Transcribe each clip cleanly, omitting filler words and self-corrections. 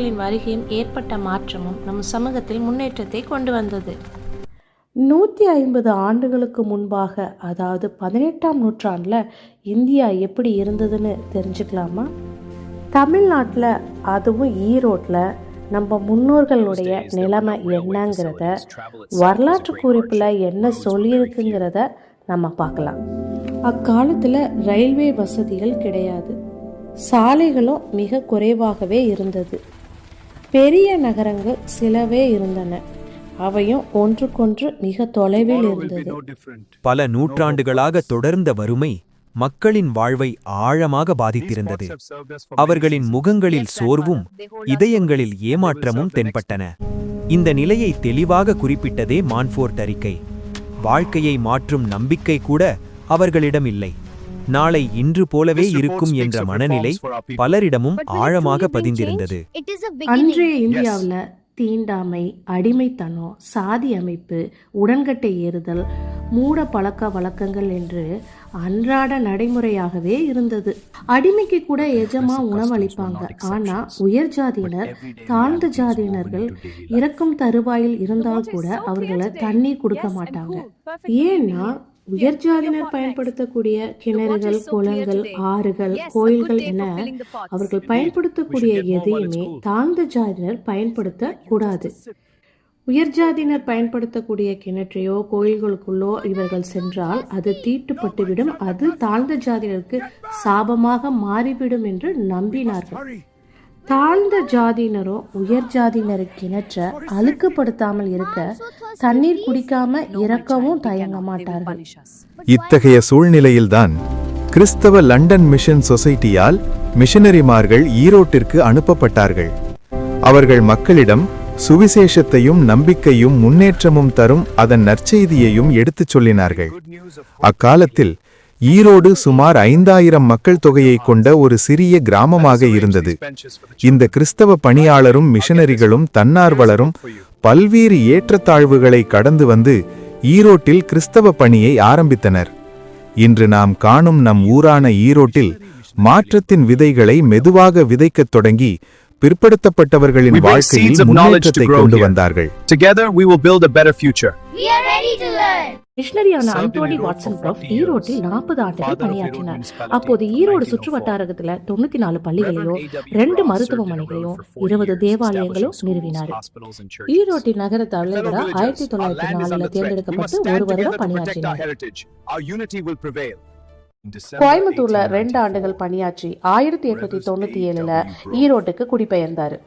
இந்தியர்களின் வருகையும் ஏற்பட்ட மாற்றமும் நம் சமூகத்தில் முன்னேற்றத்தை கொண்டு வந்தது. 150 ஆண்டுகளுக்கு முன்பாக, அதாவது 18ஆம் நூற்றாண்டில் இந்தியா எப்படி இருந்ததுன்னு தெரிஞ்சுக்கலாமா? தமிழ்நாட்டில், அதுவும் ஈரோட்டில் நம்ம முன்னோர்களுடைய நிலைமை என்னங்கிறத, வரலாற்று குறிப்பில் என்ன சொல்லியிருக்குங்கிறத நம்ம பார்க்கலாம். அக்காலத்தில் ரயில்வே வசதிகள் கிடையாது, சாலைகளும் மிக குறைவாகவே இருந்தது. பெரிய நகரங்கள் சிலவே இருந்தன, அவையும் ஒன்றுக்கொன்று மிக தொலைவில் இருந்தது. பல நூற்றாண்டுகளாக தொடர்ந்த வறுமை மக்களின் வாழ்வை ஆழமாக பாதித்திருந்தது. அவர்களின் முகங்களில் சோர்வும் இதயங்களில் ஏமாற்றமும் தென்பட்டன. இந்த நிலையை தெளிவாக குறிப்பிட்டதே மான்ஃபோர்ட் அறிக்கை. வாழ்க்கையை மாற்றும் நம்பிக்கை கூட அவர்களிடம் இல்லை. நாளை இன்று போலவே இருக்கும் என்ற மனநிலை பலரிடமும் ஆழமாக பதிந்திருந்தது. அன்றைய இந்தியாவில் தீண்டாமை, அடிமைத்தனம், சாதி அமைப்பு, உடன்கட்டை ஏறுதல், மூட பழக்க வழக்கங்கள் என்று அன்றாட நடைமுறையாகவே இருந்தது. அடிமைக்கு கூட எஜமா உணவளிப்பாங்க. ஆனா உயர் ஜாதியினர், தாழ்ந்த ஜாதியினர்கள் இறக்கும் தருவாயில் இருந்தால் கூட அவர்களை தண்ணீர் கொடுக்க மாட்டாங்க. ஏன்னா உயர் ஜாதியினர் பயன்படுத்தக்கூடிய கிணறுகள், குளங்கள், ஆறுகள், கோயில்கள் என அவர்கள் பயன்படுத்தக்கூடிய எதையுமே தாழ்ந்த ஜாதியினர் பயன்படுத்த கூடாது. உயர் ஜாதியினர் பயன்படுத்தக்கூடிய கிணற்றையோ கோயில்களுக்குள்ளோ இவர்கள் சென்றால் அது தீட்டுப்பட்டுவிடும், அது தாழ்ந்த ஜாதியினருக்கு சாபமாக மாறிவிடும் என்று நம்பினார்கள். தாழ்ந்த ஜாதியினரோ உயர் ஜாதியினரு கிணற்ற அழுக்குப்படுத்தாமல் இருக்க தண்ணீர் குடிக்காம இறக்கவும் தயங்க மாட்டார்கள். இத்தகைய சூழ்நிலையில்தான் கிறிஸ்தவ லண்டன் மிஷன் சொசைட்டியால் மிஷனரிமார்கள் ஈரோட்டிற்கு அனுப்பப்பட்டார்கள். அவர்கள் மக்களிடம் சுவிசேஷத்தையும் நம்பிக்கையும் முன்னேற்றமும் தரும் அதன் நற்செய்தியையும் எடுத்துச் சொல்லினார்கள். அக்காலத்தில் ஈரோடு சுமார் 5000 மக்கள் தொகையை கொண்ட ஒரு சிறிய கிராமமாக இருந்தது. இந்த கிறிஸ்தவ பணியாளரும் மிஷனரிகளும் தன்னார்வலரும் பல்வேறு ஏற்றத்தாழ்வுகளை கடந்து வந்து ஈரோட்டில் கிறிஸ்தவ பணியை ஆரம்பித்தனர். இன்று நாம் காணும் நம் ஊரான ஈரோட்டில் மாற்றத்தின் விதைகளை மெதுவாக விதைக்கத் தொடங்கி பிற்படுத்தப்பட்டவர்களின் வாழ்க்கையில் முன்னேற்றத்தை கொண்டு வந்தார்கள். மிஷனரியான அந்தோனி வாட்சன் ப்ரூஃப் ஈரோட்டில் 40 ஆண்டுகள் பணியாற்றினார். அப்போது ஈரோடு சுற்று வட்டாரத்துல 94 பள்ளிகளையும் 2 மருத்துவமனைகளையும் 20 தேவாலயங்களும் நிறுவினார். ஈரோட்டின் நகர தலைவரா 1904 தேர்ந்தெடுக்கப்பட்டு ஒரு வருடம் பணியாற்றினார். கோயம்புத்தூர்ல 2 ஆண்டுகள் பணியாற்றி 1897 ஈரோட்டுக்கு குடிபெயர்ந்தார்.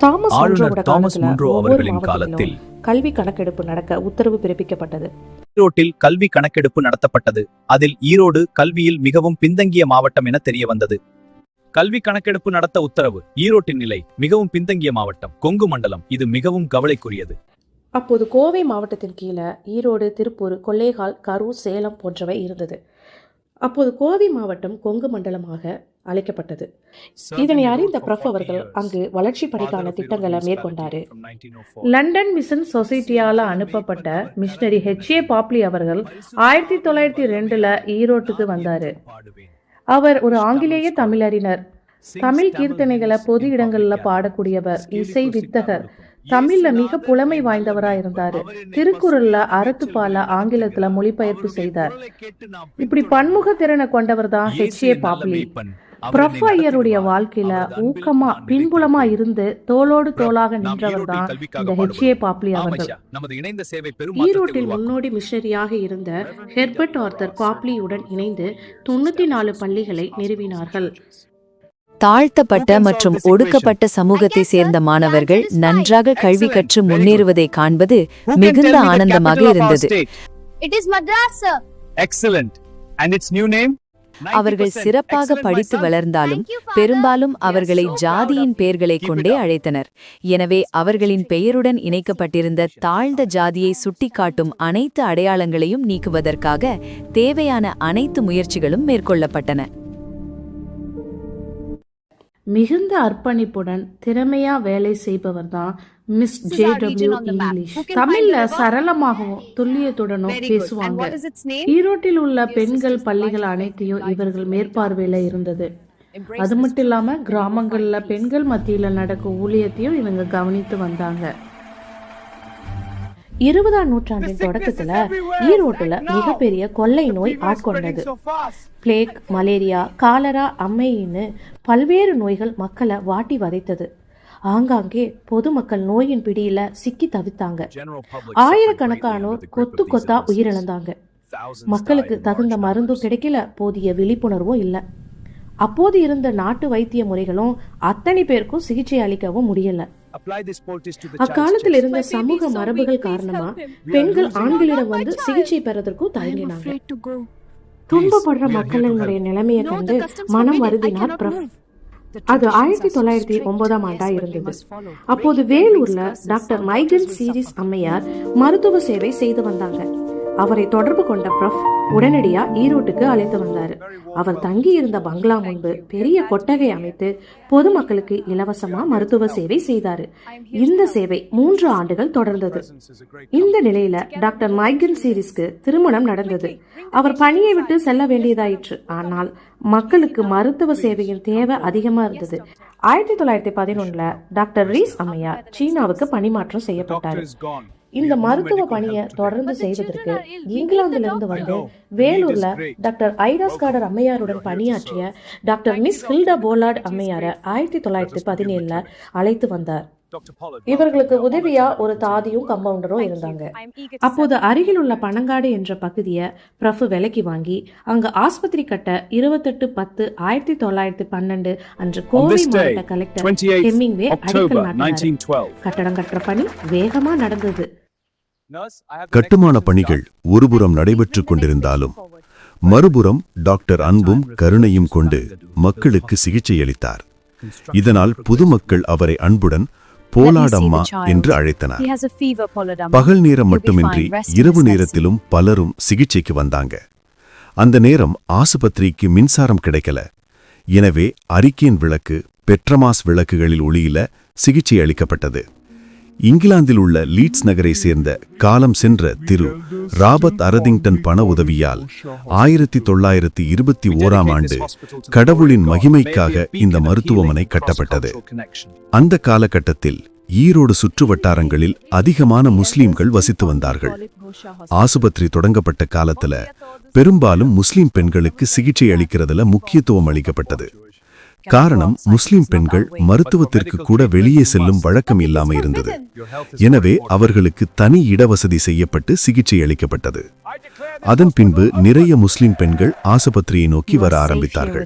தாமஸ் முன்ரோ அவர்களின் காலத்தில் கல்வி கணக்கெடுப்பு நடக்க உத்தரவு பிறப்பிக்கப்பட்டது. ஈரோட்டில் கல்வி கணக்கெடுப்பு நடத்தப்பட்டது. அதில் ஈரோடு கல்வியில் மிகவும் பின்தங்கிய மாவட்டம் என தெரிய வந்தது. கல்வி கணக்கெடுப்பு நடத்த உத்தரவு. ஈரோட்டின் நிலை மிகவும் பின்தங்கிய மாவட்டம், கொங்கு மண்டலம். இது மிகவும் கவலைக்குரியது. அப்போது கோவை மாவட்டத்தின் கீழே ஈரோடு, திருப்பூர், கொள்ளைகால், கரூர், சேலம் போன்றவை இருந்தது. அப்போது கோவை மாவட்டம் கொங்கு மண்டலமாக அழைக்கப்பட்டது. இதனை அறிந்த ப்ரஃப் அவர்கள் அங்கு வளர்ச்சி பணிக்கான திட்டங்களை மேற்கொண்டாரு. லண்டன் மிஷன் சொசைட்டியால அனுப்பப்பட்ட மிஷனரி H.A. பாப்லி அவர்கள் 1902 ஈரோட்டுக்கு வந்தாரு. அவர் ஒரு ஆங்கிலேய தமிழறிஞர், தமிழ் கீர்த்தனைகளை பொது இடங்கள்ல பாடக்கூடியவர், இசை வித்தகர், தமிழ்ல மிக புலமை வாய்ந்தவரா இருந்தாரு. திருக்குறள்ல அறத்துப்பால ஆங்கிலத்துல மொழிபெயர்ப்பு செய்தார். இப்படி பன்முக திறனை கொண்டவர் தான் H.A. பாப்லி. ப்ரஃப் ஐயருடைய வாழ்க்கையில ஊக்கமா பின்புலமா இருந்து தோளோடு தோளாக நின்றவர் தான் இந்த H.A. பாப்லி அவர்கள். ஈரோட்டில் முன்னோடி மிஷனரியாக இருந்த ஹெர்பர்ட் ஆர்தர் பாப்லியுடன் இணைந்து 94 பள்ளிகளை நிறுவினார்கள். தாழ்த்தப்பட்ட மற்றும் ஒடுக்கப்பட்ட சமூகத்தை சேர்ந்த மாணவர்கள் நன்றாக கல்வி கற்று முன்னேறுவதை காண்பது மிகுந்த ஆனந்தமாக இருந்தது. அவர்கள் சிறப்பாக படித்து வளர்ந்தாலும் பெரும்பாலும் அவர்களை ஜாதியின் பெயர்களை கொண்டே அழைத்தனர். எனவே அவர்களின் பெயருடன் இணைக்கப்பட்டிருந்த தாழ்ந்த ஜாதியை சுட்டிக்காட்டும் அனைத்து அடையாளங்களையும் நீக்குவதற்காக தேவையான அனைத்து முயற்சிகளும் மேற்கொள்ளப்பட்டன. மிகுந்த அர்ப்பணிப்புடன் திறமையா வேலை செய்பவர் தான் மிஸ் J.W. இங்கிலீஷ். தமிழ்ல சரளமாகவும் துல்லியத்துடனும் பேசுவாங்க. ஈரோட்டில் உள்ள பெண்கள் பள்ளிகள் அனைத்தையும் இவர்கள் மேற்பார்வையில இருந்தது. அது மட்டும் இல்லாம கிராமங்கள்ல பெண்கள் மத்தியில நடக்கும் ஊழியத்தையும் இவங்க கவனித்து வந்தாங்க. 20ஆம் நூற்றாண்டின் தொடக்கத்துல ஈரோட்டுல மிகப்பெரிய கொள்ளை நோய் ஆட்கொண்டது. பிளேக், மலேரியா, காலரா, அம்மையின்னு பல்வேறு நோய்கள் மக்களை வாட்டி வதைத்தது. ஆங்காங்கே பொதுமக்கள் நோயின் பிடியில சிக்கி தவித்தாங்க. ஆயிரக்கணக்கானோர் கொத்து கொத்தா உயிரிழந்தாங்க. மக்களுக்கு தகுந்த மருந்தும் கிடைக்கல, போதிய விழிப்புணர்வும் இல்ல. அப்போது இருந்த நாட்டு வைத்திய முறைகளும் அத்தனை பேருக்கும் சிகிச்சை அளிக்கவும் முடியல. அக்காலத்தில் இருந்த சமூக மரபுகள் காரணமா பெண்கள் ஆண்களிடம் வந்து சிகிச்சை பெறதற்கும் தயங்கினாங்க. துன்பப்படுற மக்களினுடைய நிலைமையை கண்டு மனம் வருந்தினார் பிரப். அது 1909ஆம் ஆண்டா இருந்தது. அப்போது வேலூர்ல டாக்டர் மைக்கேல் சீரிஸ் அம்மையார் மருத்துவ சேவை செய்து வந்தாங்க. அவரை தொடர்பு கொண்ட பிரப் உடனடியா ஈரோட்டுக்கு அழைத்து வந்தாரு. அவர் தங்கி இருந்த பங்களா முன்பு பெரிய கொட்டகை அமைத்து பொதுமக்களுக்கு இலவசமா மருத்துவ சேவை செய்தாரு. இந்த சேவை 3 ஆண்டுகள் தொடர்ந்தது. இந்த நிலையில டாக்டர் மைக்கேல் சீரிஸ்க்கு திருமணம் நடந்தது. அவர் பணியை விட்டு செல்ல வேண்டியதாயிற்று. ஆனால் மக்களுக்கு மருத்துவ சேவையின் தேவை அதிகமா இருந்தது. 1911 டாக்டர் ரீஸ் அம்மையார் சீனாவுக்கு பணிமாற்றம் செய்யப்பட்டார். இந்த மருத்துவ பணியை தொடர்ந்து செய்வதற்கு இங்கிலாந்திலிருந்து வந்து வேலூர்ல டாக்டர் ஐடா ஸ்காடர் அம்மையாருடன் பணியாற்றிய டாக்டர் மிஸ் ஹில்டா போலார்ட் அம்மையார 1917 அழைத்து வந்தார். இவர்களுக்கு உதவியா ஒரு தாதியும் கம்பவுண்டரும் இருந்தாங்க. அப்போது அருகில் உள்ள பனங்காடு என்ற பகுதியை பிரபு விலைக்கு வாங்கி அங்க ஆஸ்பத்திரி கட்ட 28/10/1912 அன்று கோவை மாவட்ட கலெக்டர் ஹெமிங்வே அடிக்கல் நாட்டினார். கட்டடம் கட்டுற பணி வேகமா நடந்தது. கட்டுமான பணிகள் ஒருபுறம் நடைபெற்றுக் கொண்டிருந்தாலும் மறுபுறம் டாக்டர் அன்பும் கருணையும் கொண்டு மக்களுக்கு சிகிச்சை அளித்தார். இதனால் பொதுமக்கள் அவரை அன்புடன் போலாடம்மா என்று அழைத்தனர். பகல் நேரம் மட்டுமின்றி இரவு நேரத்திலும் பலரும் சிகிச்சைக்கு வந்தாங்க. அந்த நேரம் ஆசுபத்திரிக்கு மின்சாரம் கிடைக்கல. எனவே அரிக்கேன் விளக்கு, பெட்ரமாஸ் விளக்குகளில் ஒளியில சிகிச்சை அளிக்கப்பட்டது. இங்கிலாந்தில் உள்ள லீட்ஸ் நகரை சேர்ந்த காலம் சென்ற திரு ராபர்ட் அரதிங்டன் பண உதவியால் 1921ஆம் ஆண்டு கடவுளின் மகிமைக்காக இந்த மருத்துவமனை கட்டப்பட்டது. அந்த காலகட்டத்தில் ஈரோடு சுற்று வட்டாரங்களில் அதிகமான முஸ்லிம்கள் வசித்து வந்தார்கள். ஆசுபத்திரி தொடங்கப்பட்ட காலத்துல பெரும்பாலும் முஸ்லிம் பெண்களுக்கு சிகிச்சை அளிக்கிறதுல முக்கியத்துவம் அளிக்கப்பட்டது. காரணம், முஸ்லிம் பெண்கள் மருத்துவத்திற்கு கூட வெளியே செல்லும் வழக்கம் இல்லாம இருந்தது. எனவே அவர்களுக்கு தனி இடவசதி செய்யப்பட்டு சிகிச்சை அளிக்கப்பட்டது. அதன் பின்பு நிறைய முஸ்லிம் பெண்கள் ஆசுபத்திரியை நோக்கி வர ஆரம்பித்தார்கள்.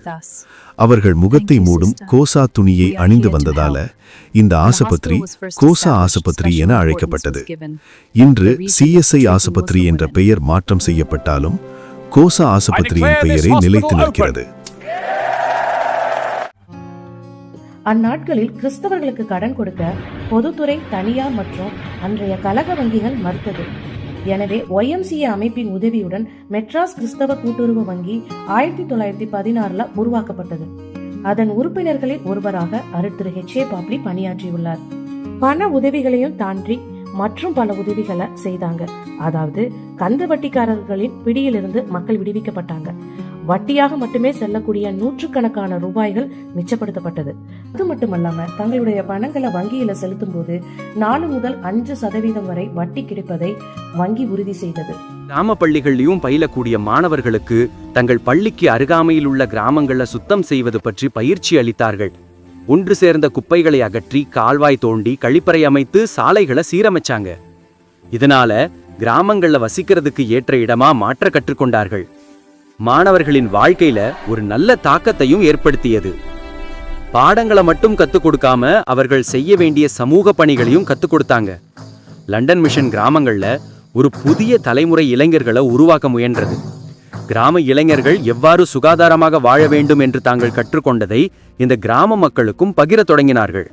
அவர்கள் முகத்தை மூடும் கோசா துணியை அணிந்து வந்ததால இந்த ஆசுபத்திரி கோசா ஆசுபத்திரி என அழைக்கப்பட்டது. இன்று சிஎஸ்ஐ ஆசுபத்திரி என்ற பெயர் மாற்றம் செய்யப்பட்டாலும் கோசா ஆசுபத்திரியின் பெயரே நிலைத்து நிற்கிறது. அந்நாட்களில் கிறிஸ்தவர்களுக்கு கடன் கொடுக்க பொதுத்துறை, தனியார் மற்றும் அன்றைய கழக வங்கிகள் மறுத்தது. எனவே YMCA அமைப்பின் உதவியுடன் மெட்ராஸ் கிறிஸ்தவ கூட்டுறவு வங்கி 1916 உருவாக்கப்பட்டது. அதன் உறுப்பினர்களில் ஒருவராக திரு H.A. பாப்லி பணியாற்றியுள்ளார். பண உதவிகளையும் தாண்டி மற்றும் பல உதவிகளை செய்தாங்க. அதாவது கந்து வட்டிக்காரர்களின் பிடியிலிருந்து மக்கள் விடுவிக்கப்பட்டாங்க. வட்டியாக மட்டுமே செல்லக்கூடிய 100கணக்கான ரூபாய்கள் மிச்சப்படுத்தப்பட்டது. அது மட்டுமல்லாம தங்களுடைய பணங்களை வங்கியில செலுத்தும் போது 4 முதல் 5% வரை வட்டி கிடைப்பதை வங்கி உறுதி செய்தது. கிராம பள்ளிகள்லயும் பயிலக்கூடிய மாணவர்களுக்கு தங்கள் பள்ளிக்கு அருகாமையில் உள்ள கிராமங்களை சுத்தம் செய்வது பற்றி பயிற்சி அளித்தார்கள். ஒன்று சேர்ந்த குப்பைகளை அகற்றி கால்வாய் தோண்டி கழிப்பறை அமைத்து சாலைகளை சீரமைச்சாங்க. இதனால கிராமங்கள்ல வசிக்கிறதுக்கு ஏற்ற இடமா மாற்ற கற்றுக்கொண்டார்கள். மாணவர்களின் வாழ்க்கையில ஒரு நல்ல தாக்கத்தையும் ஏற்படுத்தியது. பாடங்களை மட்டும் கத்துக் கொடுக்காம அவர்கள் செய்ய வேண்டிய சமூக பணிகளையும் கத்துக் கொடுத்தாங்க. லண்டன் மிஷன் கிராமங்கள்ல ஒரு புதிய தலைமுறை இளைஞர்களை உருவாக்க முயன்றது. கிராம இளைஞர்கள் எவ்வாறு சுகாதாரமாக வாழ வேண்டும் என்று தாங்கள் கற்றுக்கொண்டதை இந்த கிராம மக்களுக்கும் பகிர தொடங்கினார்கள்.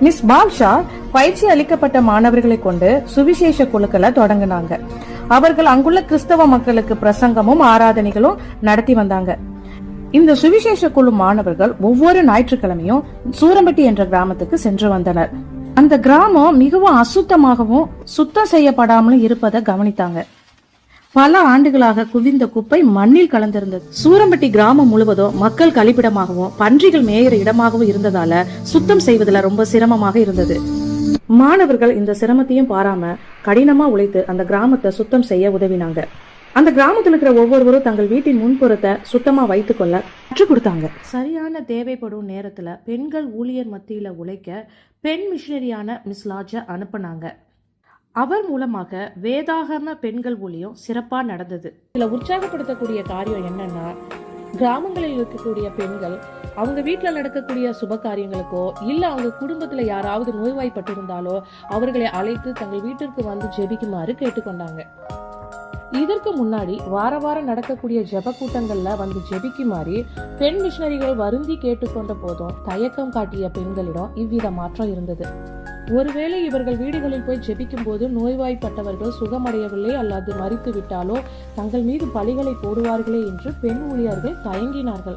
மிஸ் பால்ஷா பயிற்சி அளிக்கப்பட்ட மாணவர்களை கொண்டு சுவிசேஷ குழுக்களை தொடங்கினாங்க. அவர்கள் அங்குள்ள கிறிஸ்தவ மக்களுக்கு பிரசங்கமும் ஆராதனைகளும் நடத்தி வந்தாங்க. இந்த சுவிசேஷ குழு மாணவர்கள் ஒவ்வொரு ஞாயிற்றுக்கிழமையும் சூரம்பட்டி என்ற கிராமத்துக்கு சென்று வந்தனர். அந்த கிராமம் மிகவும் அசுத்தமாகவும் சுத்தம் செய்யப்படாமலும் இருப்பதை கவனித்தாங்க. பல ஆண்டுகளாக குவிந்த குப்பை மண்ணில் கலந்திருந்தது. சூரம்பட்டி கிராமம் முழுவதும் மக்கள் கழிப்பிடமாகவும் பன்றிகள் மேயிற இடமாகவும் இருந்ததால சுத்தம் செய்வதில் ரொம்ப சிரமமாக இருந்தது. மாணவர்கள் இந்த சிரமத்தையும் பாராம கடினமா உழைத்து அந்த கிராமத்தை சுத்தம் செய்ய உதவினாங்க. அந்த கிராமத்தில் இருக்கிற ஒவ்வொருவரும் தங்கள் வீட்டின் முன்புறத்தை சுத்தமா வைத்துக் கொள்ள கற்றுக் கொடுத்தாங்க. சரியான தேவைப்படும் நேரத்துல பெண்கள் ஊழியர் மத்தியில உழைக்க பெண் மிஷனரியான மிஸ் லாஜா அனுப்புனாங்க. அவர் மூலமாக வேதாகம பெண்கள் ஊழியம் சிறப்பா நடந்தது. இதுல உற்சாகப்படுத்தக்கூடிய காரியம் என்னன்னா, கிராமங்களில் இருக்கக்கூடிய பெண்கள் அவங்க வீட்டில் நடக்கக்கூடிய சுப காரியங்களுக்கோ இல்ல அவங்க குடும்பத்துல யாராவது நோய்வாய்ப்பட்டிருந்தாலோ அவர்களை அழைத்து தங்கள் வீட்டிற்கு வந்து ஜெபிக்குமாறு கேட்டுக்கொண்டாங்க. இதற்கு முன்னாடி வார வாரம் நடக்கக்கூடிய ஜெப கூட்டங்கள்ல வந்து ஜெபிக்குமாறு பெண் மிஷனரிகள் வருந்தி கேட்டுக்கொண்ட போதும் தயக்கம் காட்டிய பெண்களிடம் இவ்வித மாற்றம் இருந்தது. ஒருவேளை இவர்கள் வீடுகளில் போய் ஜெபிக்கும் போது நோய்வாய்ப்பட்டவர்கள் சுகமடையவில்லை அல்லது மரித்து விட்டாலோ தங்கள் மீது பழிகளை போடுவார்களே என்று பெண் ஊழியர்கள் தயங்கினார்கள்.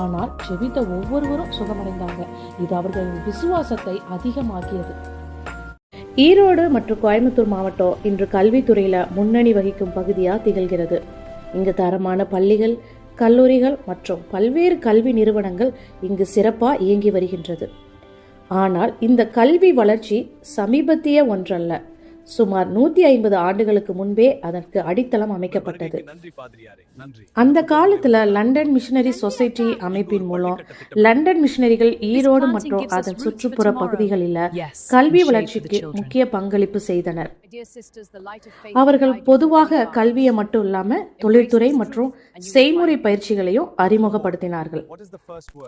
ஆனால் ஜெபித்த ஒவ்வொருவரும் சுகமடைந்தாங்க. இது அவர்களின் விசுவாசத்தை அதிகமாக்கியது. ஈரோடு மற்றும் கோயம்புத்தூர் மாவட்டம் இன்று கல்வித்துறையில முன்னணி வகிக்கும் பகுதியா திகழ்கிறது. இங்கு தரமான பள்ளிகள், கல்லூரிகள் மற்றும் பல்வேறு கல்வி நிறுவனங்கள் இங்கு சிறப்பா இயங்கி வருகின்றது. ஆனால் இந்த கல்வி வளர்ச்சி சமீபத்திய ஒன்றல்ல. சுமார் 150 ஆண்டுகளுக்கு முன்பே அதற்கு அடித்தளம் அமைக்கப்பட்டது. அந்த காலத்துல லண்டன் மிஷனரி சொசைட்டி அமைப்பின் மூலம் லண்டன் மிஷனரிகள் ஈரோடு மற்றும் அதன் சுற்றுப்புற பகுதிகளில் கல்வி வளர்ச்சிக்கு முக்கிய பங்களிப்பு செய்தனர். அவர்கள் பொதுவாக கல்வியை மட்டும் இல்லாம தொழில்துறை மற்றும் செய்முறை பயிற்சிகளையும் அறிமுகப்படுத்தினார்கள்.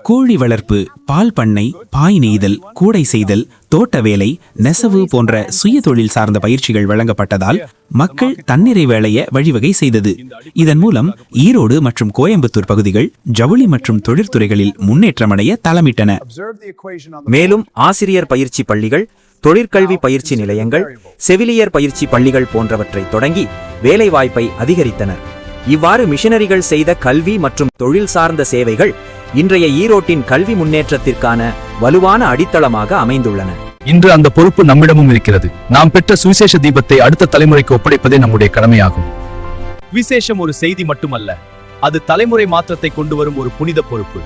கோழி வளர்ப்பு, பால் பண்ணை, பாய் நெய்தல், கூடை செய்தல், தோட்ட வேலை, நெசவு போன்ற சுய தொழில் சார்ந்த பயிற்சிகள் வழங்கப்பட்டதால் மக்கள் தன்னிறை வேலைய வழிவகை செய்தது. இதன் மூலம் ஈரோடு மற்றும் கோயம்புத்தூர் பகுதிகள் ஜவுளி மற்றும் தொழிற்துறைகளில் முன்னேற்றமடைய தளமிட்டன. மேலும் ஆசிரியர் பயிற்சி பள்ளிகள், தொழிற்கல்வி பயிற்சி நிலையங்கள், செவிலியர் பயிற்சி பள்ளிகள் போன்றவற்றை தொடங்கி வேலைவாய்ப்பை அதிகரித்தனர். இவ்வாறு மிஷனரிகள் செய்த கல்வி மற்றும் தொழில் சார்ந்த சேவைகள் இன்றைய ஈரோட்டின் கல்வி முன்னேற்றத்திற்கான வலுவான அடித்தளமாக அமைந்துள்ளன. இன்று அந்த பொறுப்பு நம்மிடமும் இருக்கிறது. நாம் பெற்ற சுவிசேஷ தீபத்தை அடுத்த தலைமுறைக்கு ஒப்படைப்பதே நம்முடைய கடமையாகும். விசேஷம் ஒரு செய்தி மட்டுமல்ல, அது தலைமுறை மாற்றத்தை கொண்டு வரும் ஒரு புனித பொறுப்பு.